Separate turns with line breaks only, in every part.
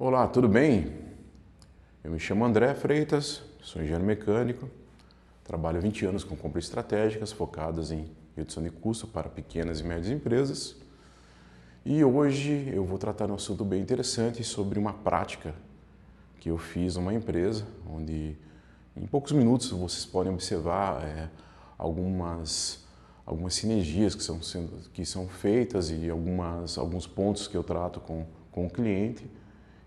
Olá, tudo bem? Eu me chamo André Freitas, sou engenheiro mecânico, trabalho há 20 anos com compras estratégicas focadas em redução de custo para pequenas e médias empresas. E hoje eu vou tratar de um assunto bem interessante sobre uma prática que eu fiz numa empresa, onde em poucos minutos vocês podem observar algumas sinergias que são feitas e alguns pontos que eu trato com o cliente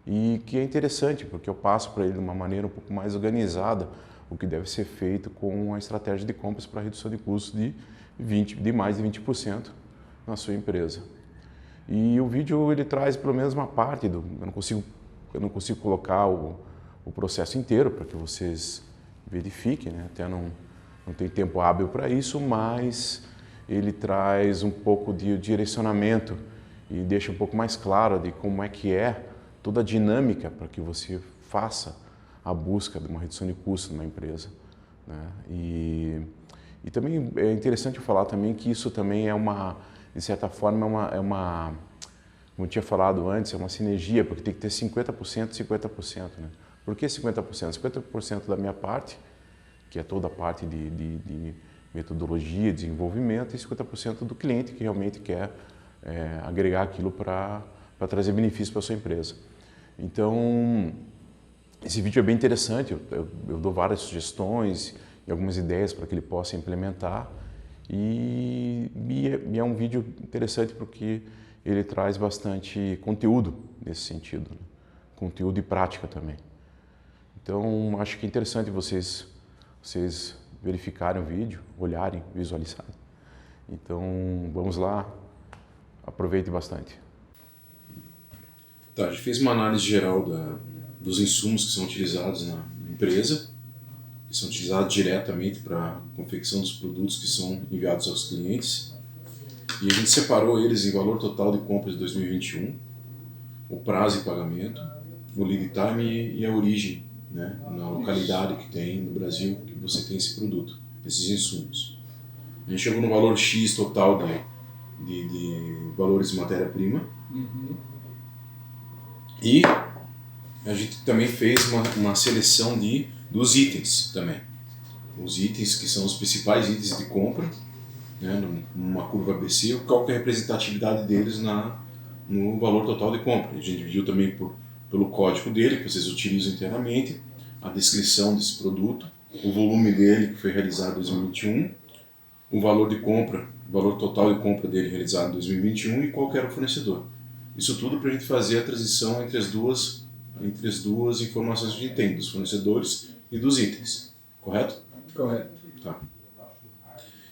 e que é interessante porque eu passo para ele de uma maneira um pouco mais organizada o que deve ser feito com a estratégia de compras para redução de custos de mais de 20% na sua empresa. E o vídeo ele traz pelo menos uma parte eu não consigo colocar o processo inteiro para que vocês verifiquem, né? Até não tem tempo hábil para isso, mas ele traz um pouco de direcionamento e deixa um pouco mais claro de como é que é toda a dinâmica para que você faça a busca de uma redução de custo numa empresa, né? E também é interessante falar também que isso também de certa forma, como eu tinha falado antes, é uma sinergia, porque tem que ter 50% e 50%. Né? Por que 50%? 50% da minha parte, que é toda a parte de metodologia, desenvolvimento, e 50% do cliente que realmente quer agregar aquilo para trazer benefício para a sua empresa. Então, esse vídeo é bem interessante, eu dou várias sugestões e algumas ideias para que ele possa implementar. E é um vídeo interessante porque ele traz bastante conteúdo nesse sentido, né? Conteúdo e prática também. Então, acho que é interessante vocês verificarem o vídeo, olharem, visualizarem. Então, vamos lá, aproveite bastante.
Tá, a gente fez uma análise geral dos insumos que são utilizados na empresa, que são utilizados diretamente para a confecção dos produtos que são enviados aos clientes. E a gente separou eles em valor total de compras de 2021, o prazo de pagamento, o lead time e a origem, né, na localidade que tem no Brasil que você tem esse produto, esses insumos. A gente chegou no valor X total de valores de matéria-prima. E a gente também fez uma seleção dos itens também. Os itens que são os principais itens de compra, né, numa curva ABC, qual que é a representatividade deles no valor total de compra. A gente dividiu também pelo código dele, que vocês utilizam internamente, a descrição desse produto, o volume dele, que foi realizado em 2021, o valor de compra, o valor total de compra dele realizado em 2021 e qual que era o fornecedor. Isso tudo para a gente fazer a transição entre as duas informações que a gente tem, dos fornecedores e dos itens. Correto?
Correto.
Tá.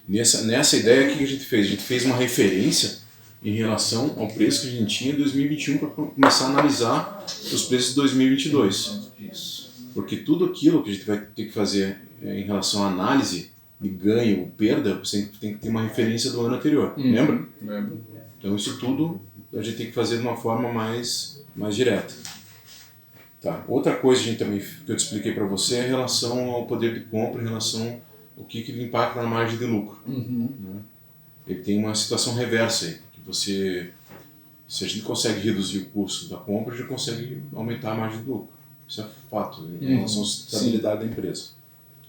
Nessa ideia, o que a gente fez? A gente fez uma referência em relação ao preço que a gente tinha em 2021 para começar a analisar os preços de 2022.
Isso.
Porque tudo aquilo que a gente vai ter que fazer em relação à análise de ganho ou perda, você tem que ter uma referência do ano anterior. Lembra?
Lembro.
Então isso tudo a gente tem que fazer de uma forma mais direta. Tá. Outra coisa que eu te expliquei para você é em relação ao poder de compra, em relação ao que ele impacta na margem de lucro. Né? Ele tem uma situação reversa aí, que se a gente consegue reduzir o custo da compra, a gente consegue aumentar a margem de lucro. Isso é fato em relação à estabilidade da empresa.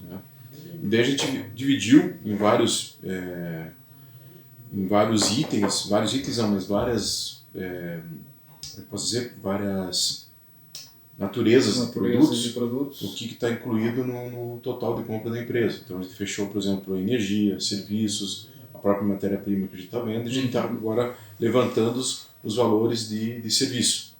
Né? E daí a gente dividiu em vários itens, várias naturezas de produtos, o que está incluído no total de compra da empresa. Então a gente fechou, por exemplo, energia, serviços, a própria matéria-prima que a gente está vendo, e a gente está agora levantando os valores de serviço.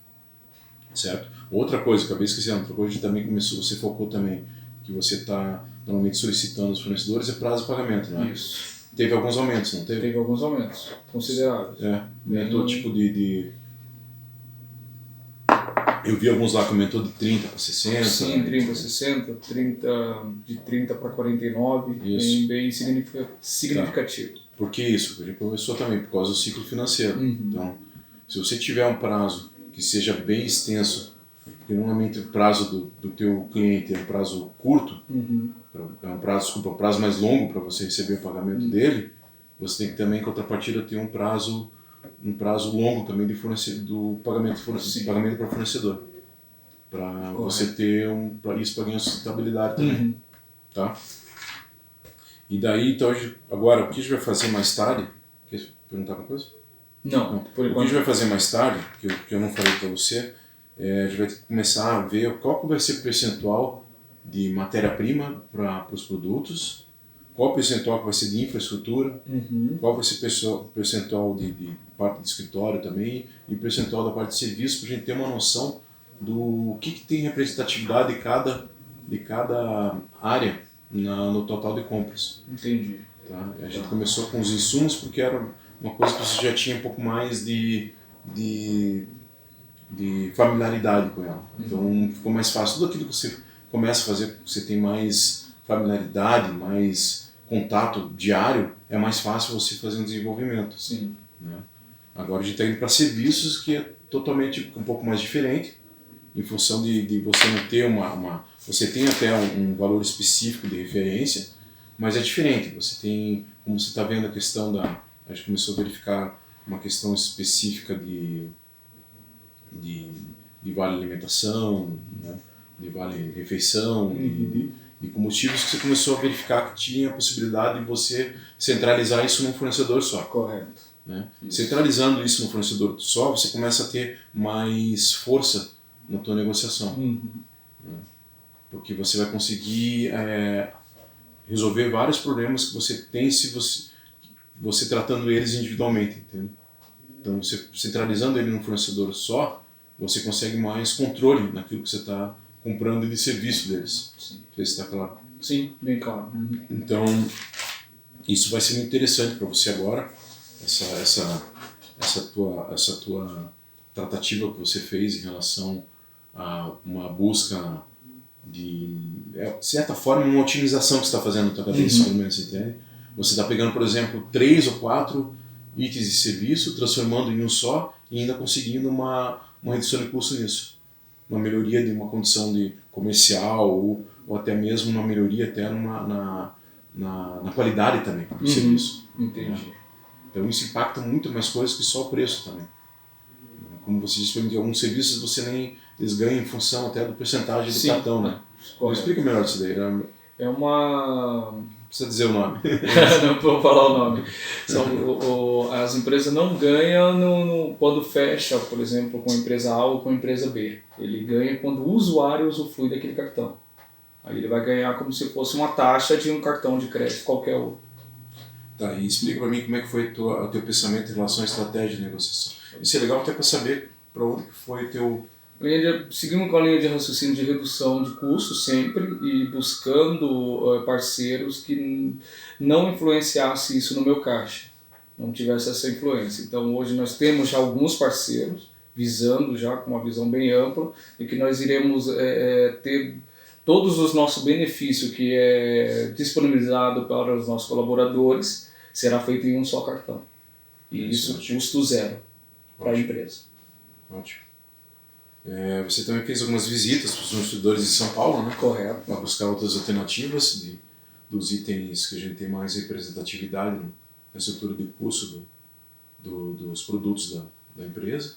Certo? Outra coisa, acabei esquecendo, outra coisa que também você focou também, que você está normalmente solicitando aos fornecedores, é prazo de pagamento, não é?
Isso.
Teve alguns aumentos, não teve?
Teve alguns aumentos consideráveis.
Aumentou tipo eu vi alguns lá que aumentou de 30 para 60.
Sim, 30 para 60, de 30 para 49, bem significativo.
Por que isso? A gente começou também por causa do ciclo financeiro. Então, se você tiver um prazo que seja bem extenso, porque normalmente o prazo do teu cliente é um prazo curto, é um prazo mais longo para você receber o pagamento dele, você tem que também, em contrapartida, ter um prazo longo também do pagamento para fornecedor. para você ter isso para ganhar sustentabilidade também. Tá? E daí, então, agora, o que a gente vai fazer mais tarde? Quer perguntar alguma coisa?
Não.
Por enquanto. O que a gente vai fazer mais tarde, que eu não falei para você, a gente vai ter que começar a ver qual vai ser o percentual de matéria-prima para os produtos, qual o percentual que vai ser de infraestrutura, qual vai ser o percentual de parte de escritório também, e o percentual da parte de serviço, para a gente ter uma noção do que tem representatividade de cada área no total de compras.
Entendi.
Tá? A gente começou com os insumos porque era uma coisa que você já tinha um pouco mais de familiaridade com ela. Então ficou mais fácil. Tudo aquilo que você começa a fazer, você tem mais familiaridade, mais contato diário, é mais fácil você fazer um desenvolvimento.
Sim.
Né? Agora a gente está indo para serviços que é totalmente um pouco mais diferente, em função de você não ter você tem até um valor específico de referência, mas é diferente. Você tem, como você está vendo a questão a gente começou a verificar uma questão específica de vale alimentação, né? De vale refeição, de combustíveis, que você começou a verificar que tinha a possibilidade de você centralizar isso num fornecedor só.
Correto.
Né? Centralizando isso no fornecedor só, você começa a ter mais força na tua negociação. Né? Porque você vai conseguir resolver vários problemas que você tem se você tratando eles individualmente. Entendeu? Então, você centralizando ele num fornecedor só, você consegue mais controle naquilo que você está comprando de serviço deles.
Sim.
Não sei se está claro.
Sim, bem claro.
Então, isso vai ser muito interessante para você agora, essa tua tratativa que você fez em relação a uma busca de certa forma, uma otimização que você está fazendo na tua cabeça, pelo menos, entende? Você está pegando, por exemplo, 3 ou 4 itens de serviço, transformando em um só e ainda conseguindo uma redução de custo nisso. Uma melhoria de uma condição de comercial ou até mesmo uma melhoria até na qualidade também do serviço.
Entendi.
Né? Então isso impacta muito mais coisas que só o preço também. Como você disse, em alguns serviços eles ganham em função até do percentagem do cartão, né? Explica melhor isso daí.
É uma...
Não precisa dizer o nome.
Não vou falar o nome. As empresas não ganham quando fecha, por exemplo, com a empresa A ou com a empresa B. Ele ganha quando o usuário usufrui daquele cartão. Aí ele vai ganhar como se fosse uma taxa de um cartão de crédito qualquer outro.
Tá, e explica para mim como é que foi o teu pensamento em relação à estratégia de negociação. Isso é legal até para saber para onde que foi o teu...
Seguimos com a linha de raciocínio de redução de custos sempre e buscando parceiros que não influenciassem isso no meu caixa, não tivesse essa influência. Então hoje nós temos já alguns parceiros visando já com uma visão bem ampla e que nós iremos ter todos os nossos benefícios que é disponibilizado para os nossos colaboradores será feito em um só cartão. E isso custo zero para a empresa.
Ótimo. Você também fez algumas visitas para os investidores de São Paulo, né?
Correto.
Para buscar outras alternativas dos itens que a gente tem mais representatividade na estrutura de custo dos produtos da empresa.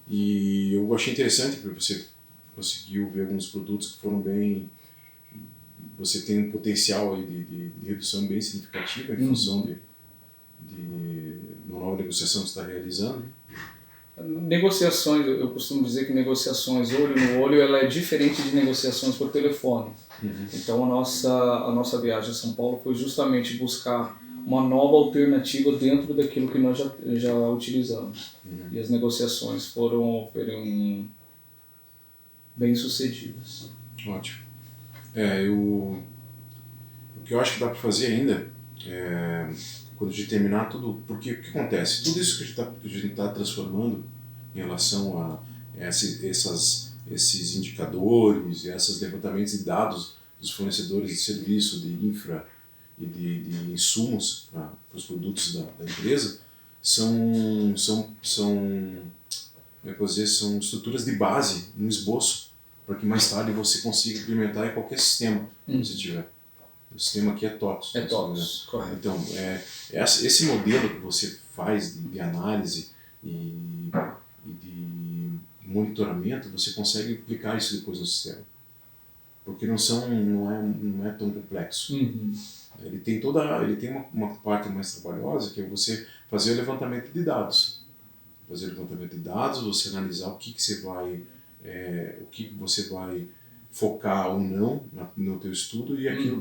E eu achei interessante porque você conseguiu ver alguns produtos que foram bem... Você tem um potencial aí de redução bem significativa em função de uma nova negociação que você está realizando.
Negociações, eu costumo dizer que negociações olho no olho ela é diferente de negociações por telefone. Então a nossa viagem a São Paulo foi justamente buscar uma nova alternativa dentro daquilo que nós já utilizamos. E as negociações foram bem sucedidas.
Ótimo. O que eu acho que dá para fazer ainda quando a gente terminar tudo, porque o que acontece? Tudo isso que a gente está transformando em relação a esses indicadores e esses levantamentos de dados dos fornecedores de serviço, de infra e de insumos para os produtos da empresa, são estruturas de base, um esboço, para que mais tarde você consiga implementar em qualquer sistema que você tiver. O sistema aqui é TOTS.
É TOTS, correto.
Então, esse modelo que você faz de análise e de monitoramento, você consegue aplicar isso depois no sistema. Porque não é tão complexo. Ele tem uma parte mais trabalhosa, que é você fazer o levantamento de dados. Fazer o levantamento de dados, você analisar o que você vai focar ou não no teu estudo e aquilo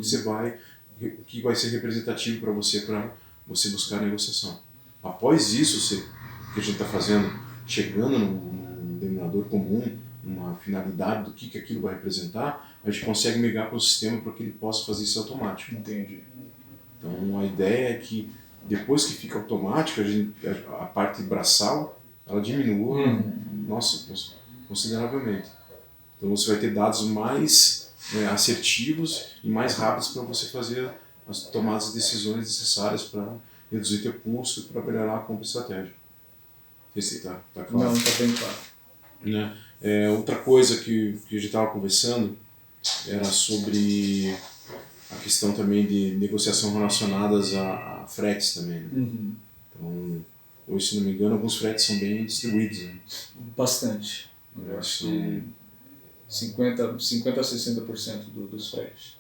que vai ser representativo para você buscar a negociação. Após isso, o que a gente está fazendo, chegando num denominador comum, uma finalidade do que aquilo vai representar, a gente consegue migrar para o sistema para que ele possa fazer isso automático.
Entendi.
Então a ideia é que depois que fica automático, a parte braçal ela diminua, consideravelmente. Então você vai ter dados mais assertivos e mais rápidos para você fazer as tomadas de decisões necessárias para reduzir teu custo e para melhorar a compra estratégica. Esse tá claro?
Não, está bem claro.
Né? Outra coisa que a gente estava conversando era sobre a questão também de negociação relacionadas a fretes também. Né? Então, hoje, se não me engano, alguns fretes são bem distribuídos. Né?
Bastante. Eu acho que 50 a 60% dos fretes.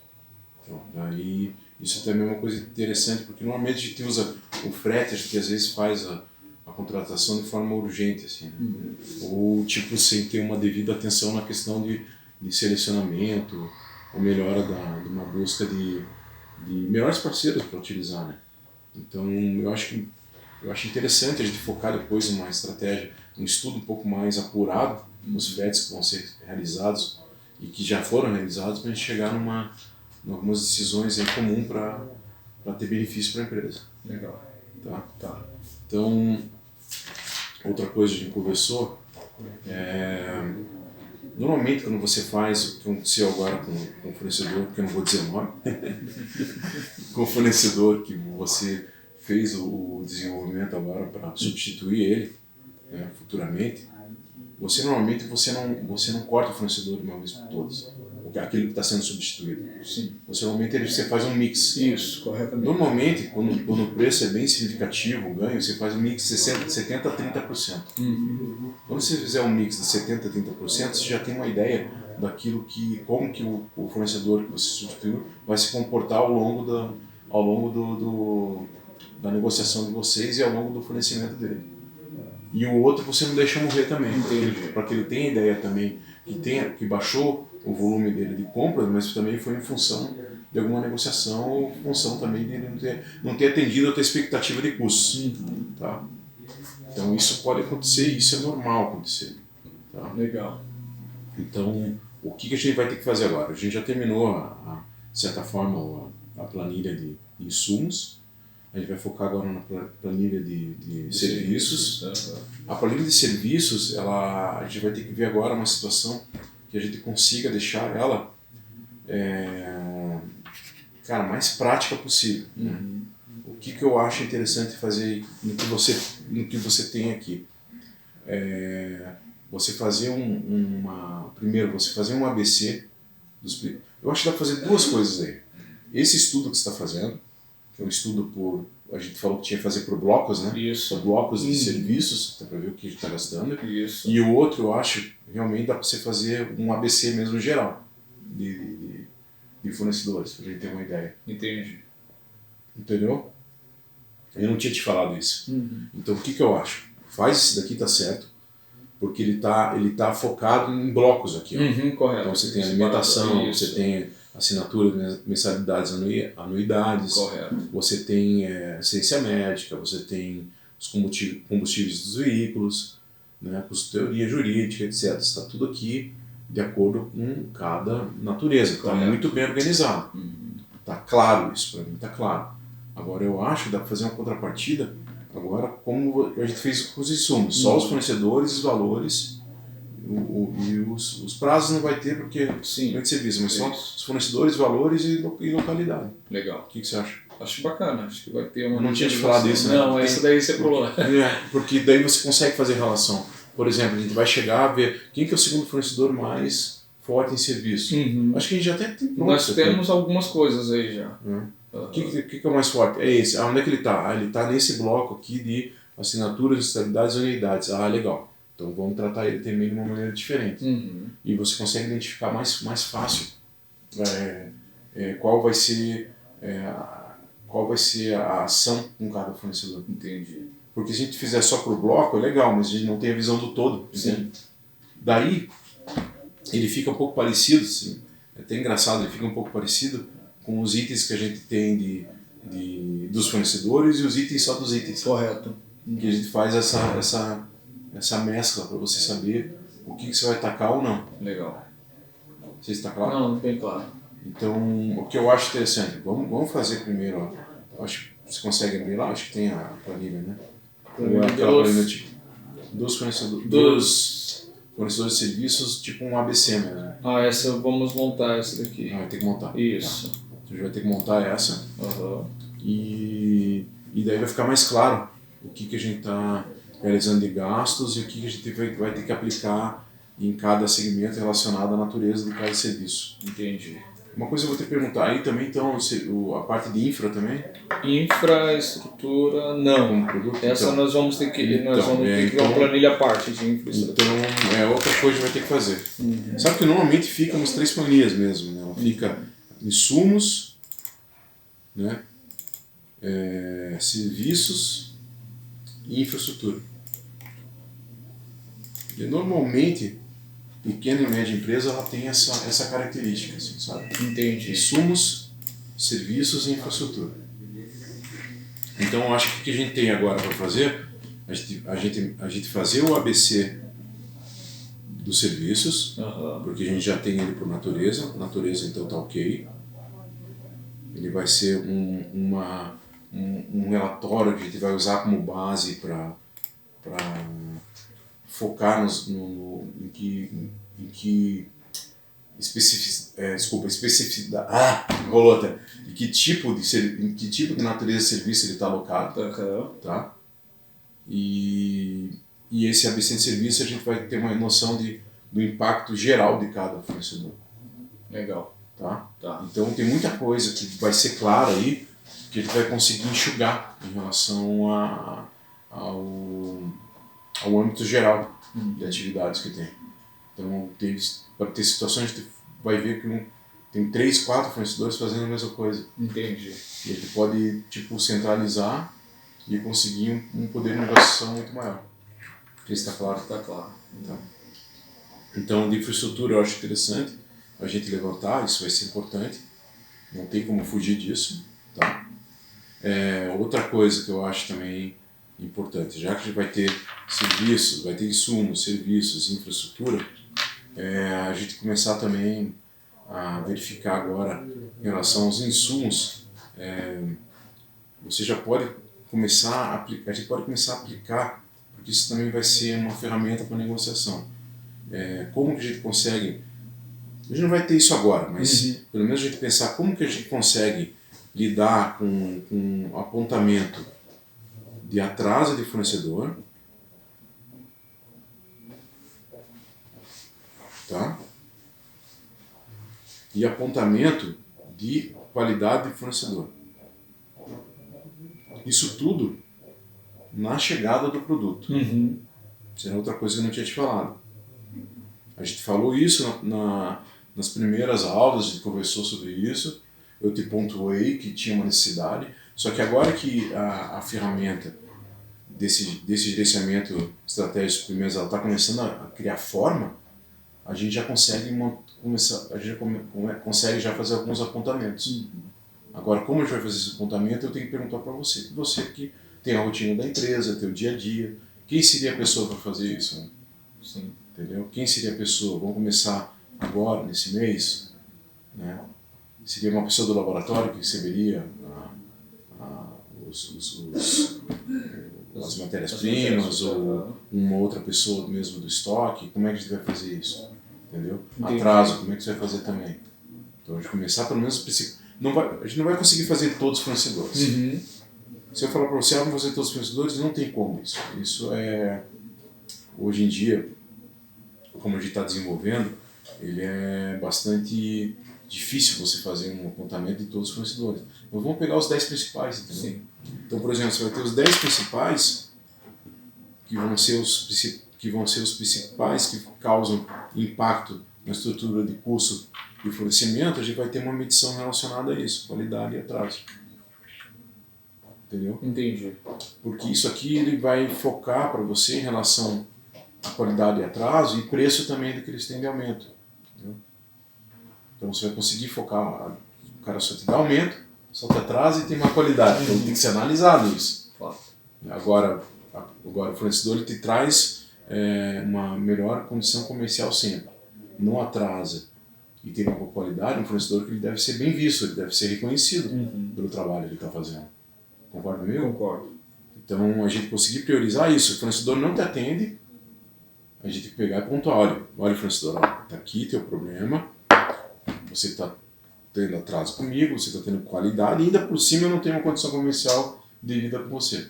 Então, daí, isso também é uma coisa interessante, porque normalmente a gente usa o frete, a gente às vezes faz a contratação de forma urgente, assim, né? Ou tipo sem ter uma devida atenção na questão de selecionamento ou melhora de uma busca de melhores parceiros para utilizar, né? Então eu acho interessante a gente focar depois em uma estratégia, um estudo um pouco mais apurado nos fretes que vão ser realizados e que já foram realizados para a gente chegar em algumas decisões em comum para ter benefício para a empresa.
Legal.
Tá. Então, outra coisa que a gente conversou normalmente quando você faz o que aconteceu agora com o fornecedor, que eu não vou dizer o nome, com o fornecedor que você fez o desenvolvimento agora para substituir ele, né, futuramente, normalmente você não corta o fornecedor de uma vez por todas, aquele que está sendo substituído.
Sim.
Normalmente você faz um mix.
Isso, corretamente.
Normalmente, quando o preço é bem significativo, o ganho, você faz um mix de 70% a 30%. Quando você fizer um mix de 70% a 30%, você já tem uma ideia daquilo como que o fornecedor que você substituiu vai se comportar ao longo da negociação de vocês e ao longo do fornecimento dele. E o outro você não deixa morrer também, para que ele tenha ideia também que baixou o volume dele de compras, mas também foi em função de alguma negociação ou em função também de não ter atendido a tua expectativa de custos. Tá? Então isso pode acontecer, isso é normal acontecer. Tá?
Legal.
Então o que a gente vai ter que fazer agora? A gente já terminou, de certa forma, a planilha de insumos. A gente vai focar agora na planilha de serviços. A planilha de serviços, a gente vai ter que ver agora uma situação que a gente consiga deixar ela mais prática possível. Né? O que eu acho interessante fazer no que você tem aqui? Você fazer primeiro, você fazer um ABC. Eu acho que dá para fazer duas coisas aí. Esse estudo que você está fazendo, que é um estudo a gente falou que tinha que fazer por blocos, né?
Isso.
Por blocos de serviços, para ver o que a gente está gastando.
Isso.
E o outro, eu acho, realmente dá para você fazer um ABC mesmo geral de fornecedores, para a gente ter uma ideia.
Entendi.
Entendeu? Eu não tinha te falado isso. Então, o que eu acho? Faz esse daqui, tá certo, porque ele tá focado em blocos aqui. Ó.
Correto.
Então, você tem alimentação, você tem assinatura, mensalidades, anuidades.
Correto.
Você tem assistência médica, você tem os combustíveis dos veículos, né, custeioria jurídica, etc. Está tudo aqui de acordo com cada natureza. Está muito bem organizado. Está claro isso, para mim está claro. Agora eu acho que dá para fazer uma contrapartida, agora como a gente fez com os insumos, só os fornecedores, os valores e os prazos não vai ter porque não é de serviço, mas só os fornecedores, valores e localidade.
Legal.
O que você acha?
Acho bacana, acho que vai ter uma...
Eu não tinha te falado isso, né?
Não, essa daí você pulou.
Porque daí você consegue fazer relação. Por exemplo, a gente vai chegar a ver quem que é o segundo fornecedor mais forte em serviço. Acho que a gente já até tem pronto.
Nós temos algumas coisas aí já.
O que é o mais forte? É esse. Onde é que ele está? Ele está nesse bloco aqui de assinaturas, mensalidades e anuidades. Legal. Então vamos tratar ele também de uma maneira diferente.
Uhum.
E você consegue identificar mais fácil qual vai ser a ação com cada fornecedor.
Entendi.
Porque se a gente fizer só por bloco, é legal, mas a gente não tem a visão do todo.
Sim.
Daí, ele fica um pouco parecido, assim, é até engraçado, ele fica um pouco parecido com os itens que a gente tem dos fornecedores e os itens só dos itens.
Correto.
Que a gente faz essa mescla para você saber o que você vai tacar ou não.
Legal.
Não sei se está claro?
Não, bem claro.
Então, o que eu acho interessante, vamos fazer primeiro, ó, acho que você consegue abrir lá, acho que tem a planilha, né? Aquela planilha tipo, dos fornecedores de serviços, tipo um ABC mesmo.
Essa vamos montar essa daqui.
Vai ter que montar.
Isso.
Tá. Então, a gente vai ter que montar essa.
Uhum.
E daí vai ficar mais claro o que a gente está realizando de gastos e o que a gente vai ter que aplicar em cada segmento relacionado à natureza de cada serviço.
Entendi.
Uma coisa eu vou te perguntar, aí também então a parte de infra também?
Infraestrutura, não.
Como produto?
Essa
então,
nós vamos ter que criar uma planilha à parte de infraestrutura.
Então é outra coisa que vai ter que fazer.
Uhum.
Sabe que normalmente fica nas 3 planilhas mesmo, né? Ela fica insumos, né? Serviços e infraestrutura. E normalmente, pequena e média empresa ela tem essa característica, assim, sabe?
Entendi.
Insumos, serviços e infraestrutura. Então, eu acho que o que a gente tem agora para fazer, a gente fazer o ABC dos serviços, porque a gente já tem ele por natureza então tá ok. Ele vai ser um relatório que a gente vai usar como base para focar em que especificidade. Em que tipo de natureza de serviço ele está alocado. Tá? E esse ABC de serviço a gente vai ter uma noção do impacto geral de cada fornecedor.
Legal.
Tá?
Tá.
Então tem muita coisa que vai ser clara aí, que a gente vai conseguir enxugar em relação ao âmbito geral de atividades que tem. Então, para ter situações, a gente vai ver que tem 3, 4 fornecedores fazendo a mesma coisa.
Entendi.
E a gente pode centralizar e conseguir um poder de negociação muito maior. Isso está claro?
Está claro.
Tá. Então, de infraestrutura eu acho interessante a gente levantar, isso vai ser importante, não tem como fugir disso. Tá? Outra coisa que eu acho também importante, já que a gente vai ter serviços, vai ter insumos, serviços, infraestrutura, a gente começar também a verificar agora em relação aos insumos, você já pode começar a aplicar, a gente pode começar a aplicar, porque isso também vai ser uma ferramenta para negociação. Como que a gente consegue, a gente não vai ter isso agora, mas pelo menos a gente pensar como que a gente consegue lidar com apontamento de atraso de fornecedor, tá? E apontamento de qualidade de fornecedor. Isso tudo na chegada do produto. Isso era outra coisa que eu não tinha te falado. A gente falou isso nas primeiras aulas, a gente conversou sobre isso, eu te pontuei que tinha uma necessidade, só que agora que a ferramenta desse gerenciamento estratégico primeiras ela está começando a criar forma, a gente já consegue consegue já fazer alguns apontamentos. Agora, como a gente vai fazer esse apontamento, eu tenho que perguntar para você. Você que tem a rotina da empresa, tem o dia a dia, quem seria a pessoa para fazer isso? Né?
Sim.
Entendeu? Quem seria a pessoa? Vamos começar agora, nesse mês, né? Seria uma pessoa do laboratório que receberia as matérias-primas ou uma outra pessoa mesmo do estoque? Como é que a gente vai fazer isso? Entendeu?
Entendi.
Atraso, como é que você vai fazer também? Então a gente começar pelo menos... a gente não vai conseguir fazer todos os fornecedores. Se eu falar para você, vamos fazer todos os fornecedores, não tem como isso. Isso hoje em dia, como a gente está desenvolvendo, ele é bastante difícil você fazer um apontamento de todos os fornecedores. Mas vamos pegar os 10 principais, entendeu?
Sim.
Então, por exemplo, você vai ter os 10 principais, que vão ser que vão ser os principais que causam impacto na estrutura de custo e fornecimento, a gente vai ter uma medição relacionada a isso, qualidade e atraso. Entendeu?
Entendi.
Porque isso aqui ele vai focar para você em relação à qualidade e atraso e preço também do que eles têm de aumento. Entendeu? Então você vai conseguir focar, o cara só te dá aumento, só te atrasa e tem uma qualidade. Então tem que ser analisado isso. Agora o fornecedor ele te traz uma melhor condição comercial sempre. Não atrasa e tem uma boa qualidade, um fornecedor que ele deve ser bem visto, ele deve ser reconhecido pelo trabalho que ele está fazendo. Concorda comigo?
Concordo.
Então a gente conseguir priorizar isso. O fornecedor não te atende, a gente tem que pegar e pontuar. Olha fornecedor, está aqui teu problema, você está tendo atraso comigo, você está tendo qualidade e ainda por cima eu não tenho uma condição comercial devida com você.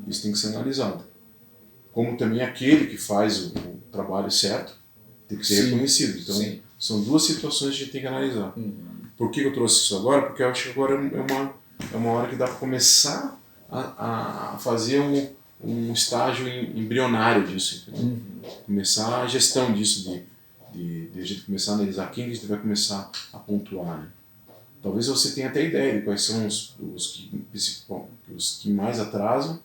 Isso tem que ser analisado. Como também aquele que faz o trabalho certo tem que ser reconhecido. Então são duas situações que a gente tem que analisar. Por que eu trouxe isso agora? Porque eu acho que agora é uma hora que dá para começar a fazer um estágio embrionário disso. Começar a gestão disso, de a gente começar a analisar quem a gente vai começar a pontuar. Né? Talvez você tenha até ideia de quais são os que mais atrasam,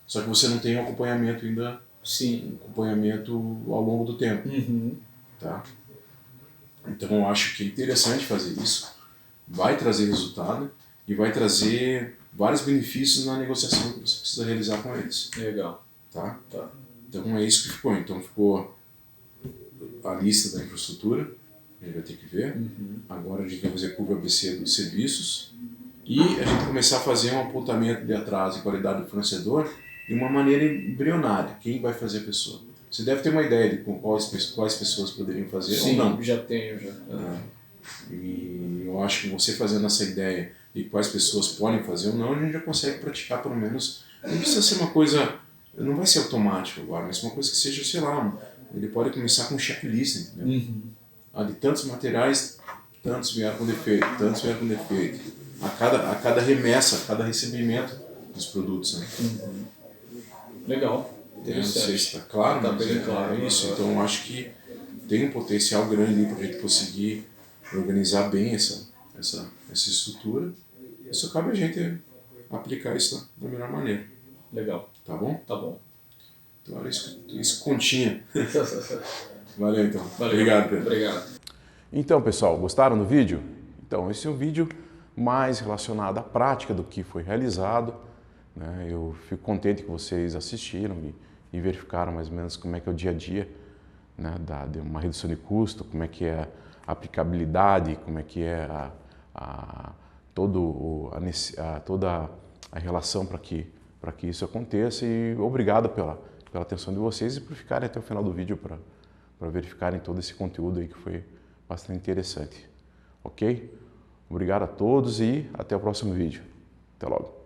só que você não tem um acompanhamento ainda, um acompanhamento ao longo do tempo. Tá? Então eu acho que é interessante fazer isso, vai trazer resultado e vai trazer vários benefícios na negociação que você precisa realizar com eles.
Legal.
Tá? Então é isso que ficou. Então ficou a lista da infraestrutura, a gente vai ter que ver. Agora a gente vai fazer a curva ABC dos serviços e a gente começar a fazer um apontamento de atraso e qualidade do fornecedor de uma maneira embrionária. Quem vai fazer a pessoa? Você deve ter uma ideia de quais pessoas poderiam fazer ou não.
Sim, já tenho.
E eu acho que você fazendo essa ideia de quais pessoas podem fazer ou não, a gente já consegue praticar pelo menos. Não precisa ser uma coisa, não vai ser automático agora, mas uma coisa que seja, sei lá, ele pode começar com um checklist, entendeu? De tantos materiais, tantos vieram com defeito, tantos vieram com defeito. A cada remessa, a cada recebimento dos produtos. Né?
Não
sei se está claro,
tá
mas
bem claro.
É isso. Então eu acho que tem um potencial grande para a gente conseguir organizar bem essa estrutura. Isso cabe a gente aplicar isso da melhor maneira.
Legal.
Tá bom?
Tá bom.
Então era isso que continha. Valeu então.
Valeu.
Obrigado, Pedro.
Obrigado.
Então, pessoal, gostaram do vídeo? Então, esse é um vídeo mais relacionado à prática do que foi realizado. Né? Eu fico contente que vocês assistiram e verificaram mais ou menos como é que é o dia a dia, né, de uma redução de custo, como é que é a aplicabilidade, como é que é toda a relação para que isso aconteça. E obrigado pela atenção de vocês e por ficarem até o final do vídeo para verificarem todo esse conteúdo aí que foi bastante interessante. Ok? Obrigado a todos e até o próximo vídeo. Até logo.